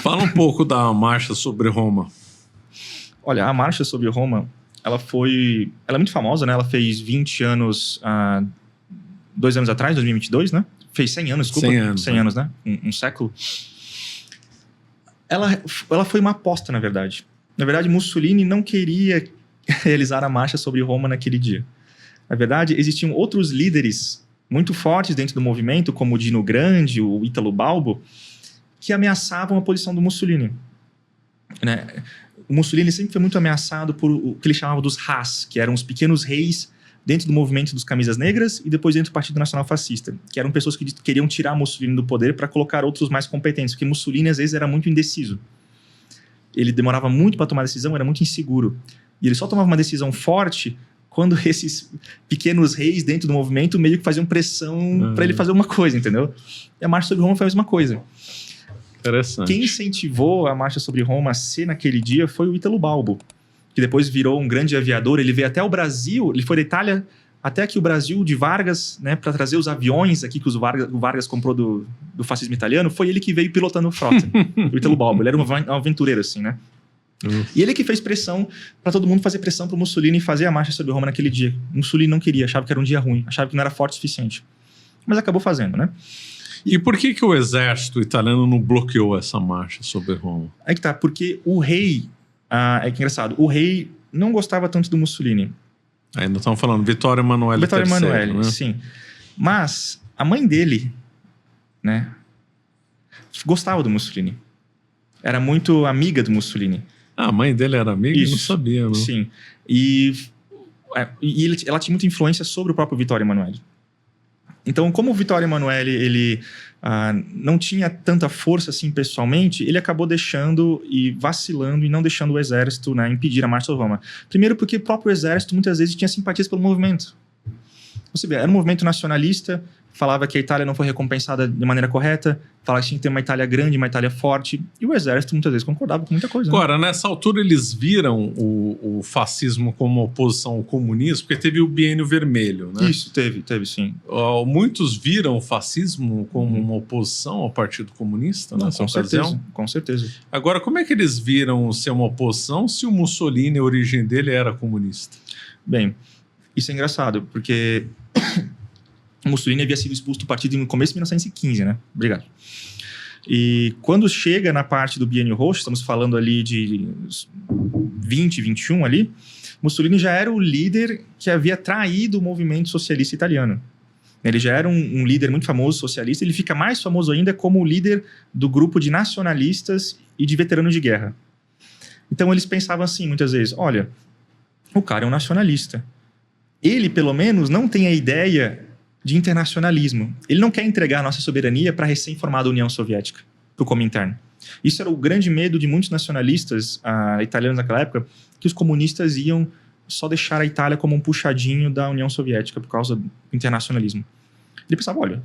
Fala um pouco da Marcha sobre Roma. Olha, a Marcha sobre Roma, ela é muito famosa, né? Ela fez 20 anos, 2 anos atrás, 2022, né? Fez 100 anos, desculpa. 100 anos, né? Um século. Ela foi uma aposta, na verdade. Na verdade, Mussolini não queria realizar a Marcha sobre Roma naquele dia. Na verdade, existiam outros líderes muito fortes dentro do movimento, como o Dino Grande, o Ítalo Balbo, que ameaçavam a posição do Mussolini. Né? O Mussolini sempre foi muito ameaçado por o que ele chamava dos Haas, que eram os pequenos reis dentro do movimento dos Camisas Negras e depois dentro do Partido Nacional Fascista, que eram pessoas que queriam tirar Mussolini do poder para colocar outros mais competentes, porque Mussolini às vezes era muito indeciso. Ele demorava muito para tomar decisão, era muito inseguro. E ele só tomava uma decisão forte quando esses pequenos reis dentro do movimento meio que faziam pressão para ele fazer uma coisa, entendeu? E a Marcha sobre Roma foi a mesma coisa. Interessante. Quem incentivou a Marcha sobre Roma a ser naquele dia foi o Ítalo Balbo, que depois virou um grande aviador. Ele veio até o Brasil, ele foi da Itália até aqui o Brasil de Vargas, né, para trazer os aviões aqui que o Vargas comprou do fascismo italiano. Foi ele que veio pilotando o frota, o Ítalo Balbo. Ele era um aventureiro, assim, né? E ele que fez pressão para todo mundo fazer pressão para o Mussolini fazer a Marcha sobre Roma naquele dia. Mussolini não queria, achava que era um dia ruim, achava que não era forte o suficiente. Mas acabou fazendo, né? E por que o exército italiano não bloqueou essa marcha sobre Roma? Aí que tá, porque o rei... é que engraçado, o rei não gostava tanto do Mussolini. Ainda estamos falando Vittorio Emanuele III. Vittorio Emanuele, né? sim. Mas a mãe dele, né, gostava do Mussolini. Era muito amiga do Mussolini. Ah, a mãe dele era amiga? Eu não sabia, não. Sim. Ela tinha muita influência sobre o próprio Vittorio Emanuele. Então, como o Vittorio Emanuele, ele não tinha tanta força assim pessoalmente, ele acabou deixando e vacilando e não deixando o exército, né, impedir a Marcha sobre Roma. Primeiro porque o próprio exército muitas vezes tinha simpatias pelo movimento. Você vê, era um movimento nacionalista, falava que a Itália não foi recompensada de maneira correta, falava que tinha que ter uma Itália grande, uma Itália forte, e o exército muitas vezes concordava com muita coisa. Agora, nessa altura eles viram o fascismo como oposição ao comunismo, porque teve o Biênio Vermelho, né? Isso, teve sim. Muitos viram o fascismo como uma oposição ao Partido Comunista nessa ocasião? Com certeza. Agora, como é que eles viram ser uma oposição se o Mussolini, a origem dele, era comunista? Bem, isso é engraçado, porque o Mussolini havia sido expulso do partido no começo de 1915, né? Obrigado. E quando chega na parte do Biênio Roxo, estamos falando ali de 20, 21 ali, Mussolini já era o líder que havia traído o movimento socialista italiano. Ele já era um líder muito famoso, socialista. Ele fica mais famoso ainda como o líder do grupo de nacionalistas e de veteranos de guerra. Então eles pensavam assim, muitas vezes, olha, o cara é um nacionalista. Ele, pelo menos, não tem a ideia de internacionalismo. Ele não quer entregar a nossa soberania para a recém-formada União Soviética, para o Comintern. Isso era o grande medo de muitos nacionalistas italianos naquela época, que os comunistas iam só deixar a Itália como um puxadinho da União Soviética por causa do internacionalismo. Ele pensava, olha,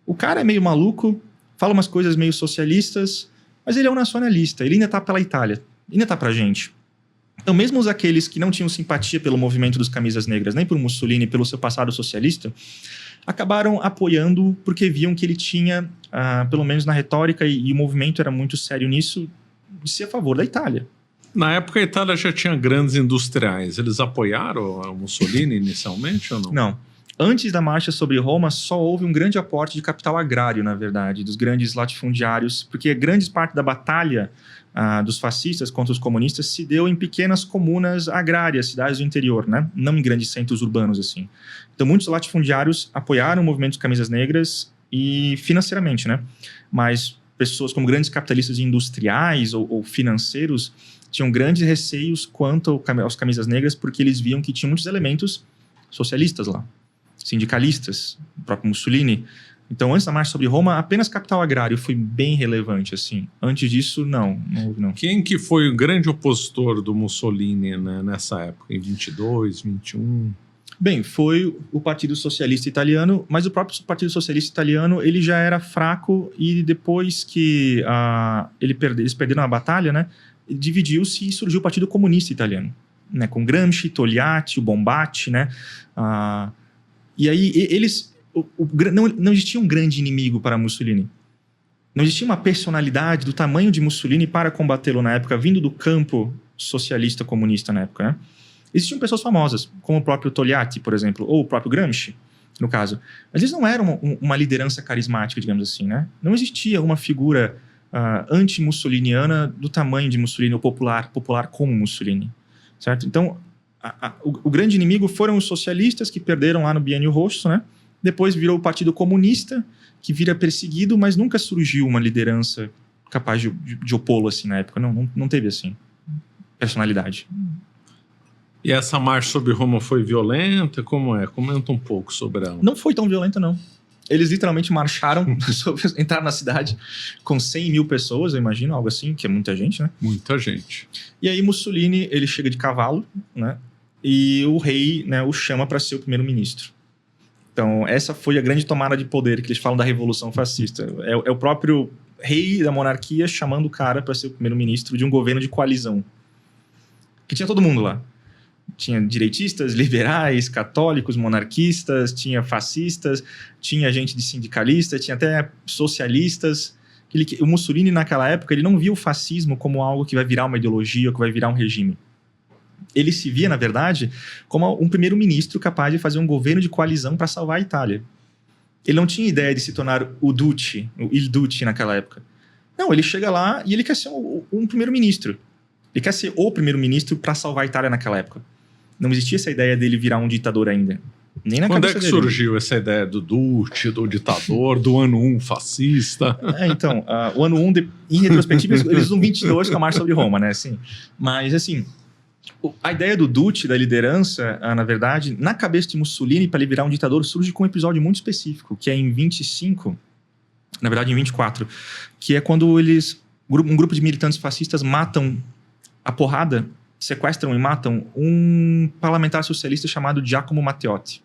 o cara é meio maluco, fala umas coisas meio socialistas, mas ele é um nacionalista, ele ainda está pela Itália, ainda está pra gente. Então, mesmo aqueles que não tinham simpatia pelo movimento dos Camisas Negras, nem por Mussolini, pelo seu passado socialista, acabaram apoiando porque viam que ele tinha, pelo menos na retórica, e o movimento era muito sério nisso, de ser a favor da Itália. Na época, a Itália já tinha grandes industriais. Eles apoiaram o Mussolini inicialmente ou não? Não. Antes da Marcha sobre Roma, só houve um grande aporte de capital agrário, na verdade, dos grandes latifundiários, porque grande parte da batalha dos fascistas contra os comunistas se deu em pequenas comunas agrárias, cidades do interior, né? Não em grandes centros urbanos, assim. Então, muitos latifundiários apoiaram o movimento de Camisas Negras e financeiramente, né? Mas pessoas como grandes capitalistas industriais ou financeiros tinham grandes receios quanto aos Camisas Negras, porque eles viam que tinha muitos elementos socialistas lá, sindicalistas, o próprio Mussolini. Então, antes da Marcha sobre Roma, apenas capital agrário foi bem relevante, assim. Antes disso, não houve, não. Quem que foi o grande opositor do Mussolini, né, nessa época, em 22, 21? Bem, foi o Partido Socialista Italiano, mas o próprio Partido Socialista Italiano, ele já era fraco e depois que eles perderam a batalha, né, dividiu-se e surgiu o Partido Comunista Italiano, né, com Gramsci, Togliatti, o Bombatti, né, e aí eles... não existia um grande inimigo para Mussolini. Não existia uma personalidade do tamanho de Mussolini para combatê-lo na época, vindo do campo socialista comunista na época, né? Existiam pessoas famosas, como o próprio Togliatti, por exemplo, ou o próprio Gramsci, no caso. Mas eles não eram uma liderança carismática, digamos assim, né? Não existia uma figura anti-mussoliniana do tamanho de Mussolini, ou popular como Mussolini, certo? Então, o grande inimigo foram os socialistas, que perderam lá no Biênio Roxo, né? Depois virou o Partido Comunista, que vira perseguido, mas nunca surgiu uma liderança capaz de opô-lo assim na época. Não teve assim personalidade. E essa marcha sobre Roma foi violenta? Como é? Comenta um pouco sobre ela. Não foi tão violenta, não. Eles literalmente marcharam, entraram na cidade com 100 mil pessoas, eu imagino, algo assim, que é muita gente, né? Muita gente. E aí Mussolini, ele chega de cavalo, né? E o rei, né, o chama para ser o primeiro-ministro. Então, essa foi a grande tomada de poder que eles falam da Revolução Fascista. É o próprio rei da monarquia chamando o cara para ser o primeiro-ministro de um governo de coalizão. Que tinha todo mundo lá. Tinha direitistas, liberais, católicos, monarquistas, tinha fascistas, tinha gente de sindicalista, tinha até socialistas. O Mussolini, naquela época, ele não via o fascismo como algo que vai virar uma ideologia, que vai virar um regime. Ele se via, na verdade, como um primeiro-ministro capaz de fazer um governo de coalizão para salvar a Itália. Ele não tinha ideia de se tornar o Duce, o Il Duce naquela época. Não, ele chega lá e ele quer ser um primeiro-ministro. Ele quer ser o primeiro-ministro para salvar a Itália naquela época. Não existia essa ideia dele virar um ditador ainda. Nem na Quando cabeça é que dele. surgiu essa ideia do Duce, do ditador, do ano 1 fascista? Então, o ano 1, em retrospectiva, eles usam 22 com a marcha sobre Roma, né? Assim, mas, assim, a ideia do Duce, da liderança, na verdade, na cabeça de Mussolini, para ele virar um ditador, surge com um episódio muito específico, que é em 25, na verdade em 24, que é quando um grupo de militantes fascistas matam a porrada, sequestram e matam um parlamentar socialista chamado Giacomo Matteotti.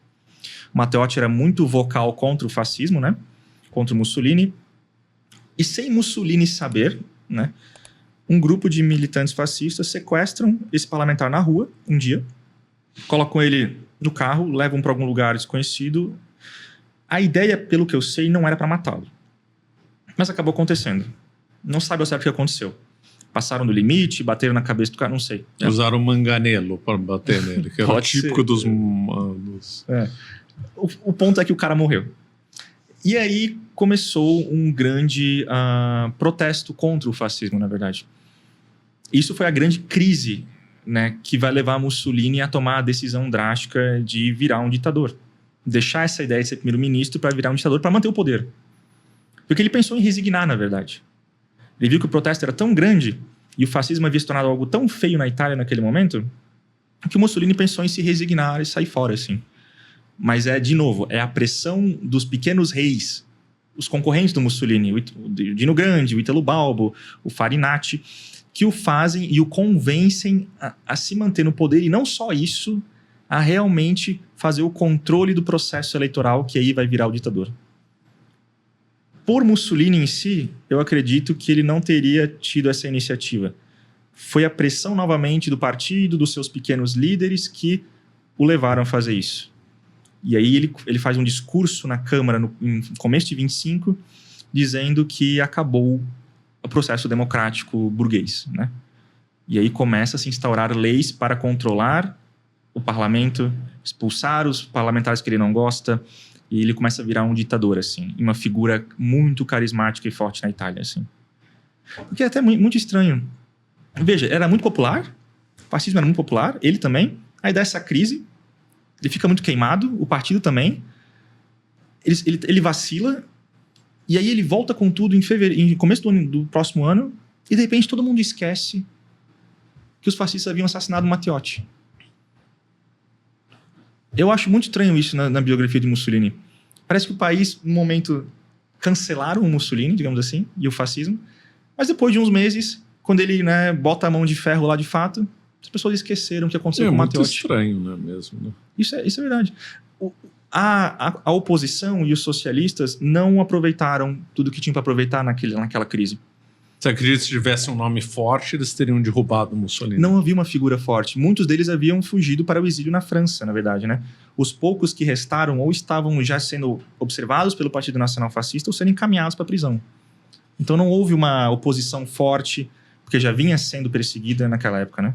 O Matteotti era muito vocal contra o fascismo, né? Contra o Mussolini. E sem Mussolini saber, né? Um grupo de militantes fascistas sequestram esse parlamentar na rua, um dia, colocam ele no carro, levam para algum lugar desconhecido. A ideia, pelo que eu sei, não era para matá-lo. Mas acabou acontecendo. Não sabe ao certo o que aconteceu. Passaram do limite, bateram na cabeça do cara, não sei. Usaram manganelo para bater nele, que era o típico dos... O ponto é que o cara morreu. E aí começou um grande protesto contra o fascismo, na verdade. Isso foi a grande crise, né, que vai levar Mussolini a tomar a decisão drástica de virar um ditador. Deixar essa ideia de ser primeiro-ministro para virar um ditador, para manter o poder. Porque ele pensou em resignar, na verdade. Ele viu que o protesto era tão grande e o fascismo havia se tornado algo tão feio na Itália naquele momento que o Mussolini pensou em se resignar e sair fora, assim. Mas de novo, é a pressão dos pequenos reis, os concorrentes do Mussolini, o Dino Grande, o Italo Balbo, o Farinati, que o fazem e o convencem a se manter no poder, e não só isso, a realmente fazer o controle do processo eleitoral, que aí vai virar o ditador. Por Mussolini em si, eu acredito que ele não teria tido essa iniciativa. Foi a pressão novamente do partido, dos seus pequenos líderes, que o levaram a fazer isso. E aí ele faz um discurso na Câmara, no começo de 25, dizendo que acabou o processo democrático burguês, né? E aí começa a se instaurar leis para controlar o parlamento, expulsar os parlamentares que ele não gosta, e ele começa a virar um ditador, assim, uma figura muito carismática e forte na Itália, assim. Porque é até muito estranho. Veja, era muito popular, o fascismo era muito popular, ele também, aí dá essa crise, ele fica muito queimado, o partido também, ele vacila, e aí ele volta com tudo em começo do próximo ano, e de repente todo mundo esquece que os fascistas haviam assassinado Matteotti. Eu acho muito estranho isso na biografia de Mussolini. Parece que o país, no momento, cancelaram o Mussolini, digamos assim, e o fascismo, mas depois de uns meses, quando ele, né, bota a mão de ferro lá de fato, as pessoas esqueceram o que aconteceu com o Matteotti. É muito estranho, não é mesmo? Né? Isso é verdade. A oposição e os socialistas não aproveitaram tudo que tinham para aproveitar naquela crise. Você acredita que se tivesse um nome forte, eles teriam derrubado Mussolini? Não havia uma figura forte. Muitos deles haviam fugido para o exílio na França, na verdade, né? Os poucos que restaram ou estavam já sendo observados pelo Partido Nacional Fascista ou sendo encaminhados para a prisão. Então não houve uma oposição forte, porque já vinha sendo perseguida naquela época, né?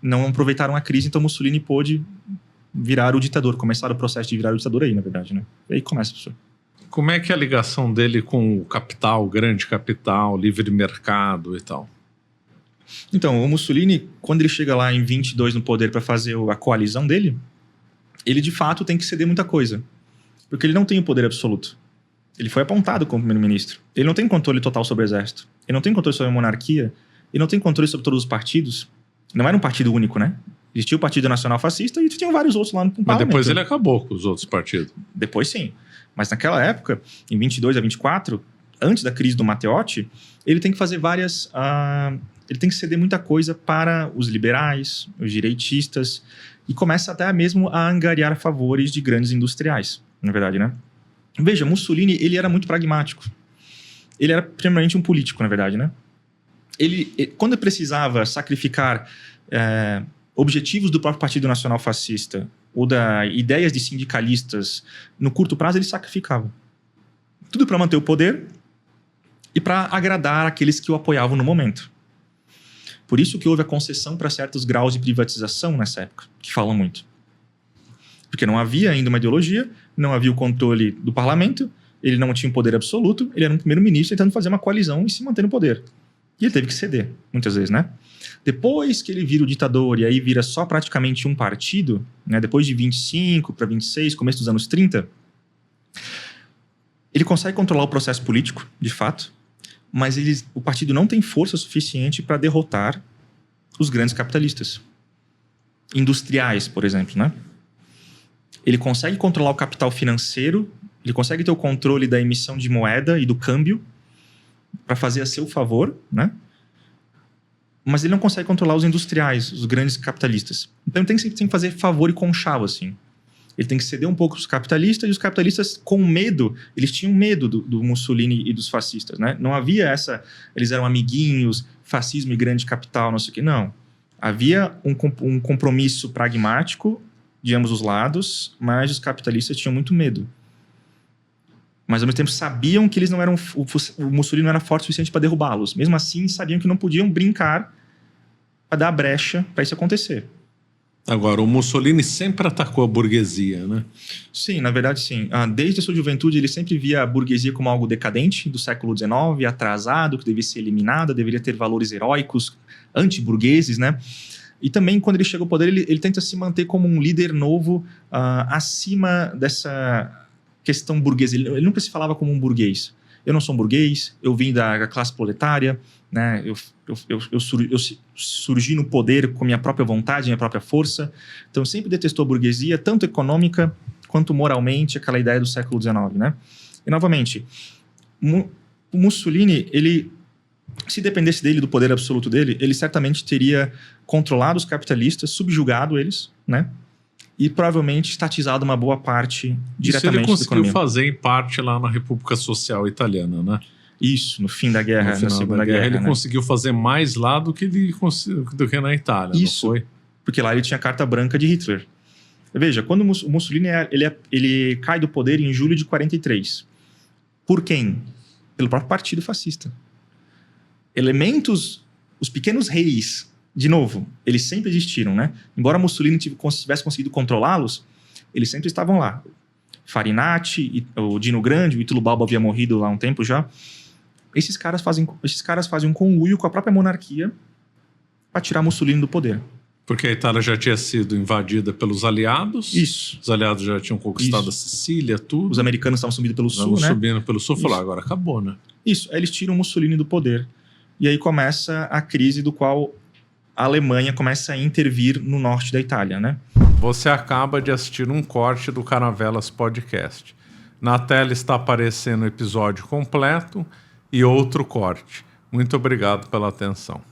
Não aproveitaram a crise, então Mussolini pôde virar o ditador, começar o processo de virar o ditador aí, na verdade, né? E aí começa, professor. Como é que é a ligação dele com o capital, o grande capital, livre mercado e tal? Então, o Mussolini, quando ele chega lá em 22 no poder para fazer a coalizão dele, ele de fato tem que ceder muita coisa, porque ele não tem o poder absoluto. Ele foi apontado como primeiro-ministro. Ele não tem controle total sobre o exército. Ele não tem controle sobre a monarquia. Ele não tem controle sobre todos os partidos. Não era um partido único, né? Existia o Partido Nacional Fascista e tinham vários outros lá no parlamento. Mas depois ele acabou com os outros partidos. Depois sim. Mas naquela época, em 22 a 24, antes da crise do Matteotti, ele tem que fazer várias... ele tem que ceder muita coisa para os liberais, os direitistas, e começa até mesmo a angariar favores de grandes industriais, na verdade, né? Veja, Mussolini, ele era muito pragmático. Ele era primeiramente um político, na verdade, né? Quando ele precisava sacrificar objetivos do próprio Partido Nacional Fascista ou ideias de sindicalistas no curto prazo, ele sacrificava. Tudo para manter o poder e para agradar aqueles que o apoiavam no momento. Por isso que houve a concessão para certos graus de privatização nessa época, que falam muito. Porque não havia ainda uma ideologia, não havia o controle do parlamento, ele não tinha um poder absoluto, ele era um primeiro-ministro tentando fazer uma coalizão e se manter no poder. E ele teve que ceder, muitas vezes, né? Depois que ele vira o ditador e aí vira só praticamente um partido, né? Depois de 25 para 26, começo dos anos 30, ele consegue controlar o processo político, de fato, mas o partido não tem força suficiente para derrotar os grandes capitalistas. Industriais, por exemplo, né? Ele consegue controlar o capital financeiro, ele consegue ter o controle da emissão de moeda e do câmbio para fazer a seu favor, né? Mas ele não consegue controlar os industriais, os grandes capitalistas. Então ele tem que fazer favor e conchavo, assim. Ele tem que ceder um pouco para os capitalistas, e os capitalistas, com medo, eles tinham medo do Mussolini e dos fascistas, né? Não havia eles eram amiguinhos, fascismo e grande capital, não sei o quê. Não. Havia um compromisso pragmático de ambos os lados, mas os capitalistas tinham muito medo. Mas, ao mesmo tempo, sabiam que eles não eram... O Mussolini não era forte o suficiente para derrubá-los. Mesmo assim, sabiam que não podiam brincar para dar brecha para isso acontecer. Agora, o Mussolini sempre atacou a burguesia, né? Sim, na verdade, sim. Desde a sua juventude, ele sempre via a burguesia como algo decadente do século XIX, atrasado, que devia ser eliminada, deveria ter valores heróicos, anti-burgueses, né? E também, quando ele chega ao poder, ele tenta se manter como um líder novo acima dessa questão burguesa. Ele nunca se falava como um burguês. Eu não sou um burguês, eu vim da classe proletária, né? Eu surgi no poder com minha própria vontade, minha própria força. Então, sempre detestou a burguesia, tanto econômica quanto moralmente, aquela ideia do século XIX, né? E, novamente, o Mussolini, se dependesse dele, do poder absoluto dele, ele certamente teria controlado os capitalistas, subjugado eles, né? E provavelmente estatizado uma boa parte diretamente da economia. Isso ele conseguiu fazer em parte lá na República Social Italiana, né? Isso, no fim da guerra, na Segunda Guerra. Ele conseguiu fazer mais lá do que na Itália, isso, não foi? Porque lá ele tinha a carta branca de Hitler. Veja, quando o Mussolini ele cai do poder em julho de 43. Por quem? Pelo próprio partido fascista. Os pequenos reis, de novo, eles sempre existiram, né? Embora Mussolini tivesse conseguido controlá-los, eles sempre estavam lá. Farinati, o Dino Grande, o Ítalo Balbo havia morrido lá há um tempo já. Esses caras fazem um conluio com a própria monarquia para tirar Mussolini do poder. Porque a Itália já tinha sido invadida pelos aliados. Isso. Os aliados já tinham conquistado a Sicília, tudo. Os americanos estavam subindo pelo sul, né? Estavam subindo pelo sul, falaram, agora acabou, né? Isso. Aí eles tiram Mussolini do poder. E aí começa a crise do qual a Alemanha começa a intervir no norte da Itália, né? Você acaba de assistir um corte do Caravelas Podcast. Na tela está aparecendo o episódio completo e outro corte. Muito obrigado pela atenção.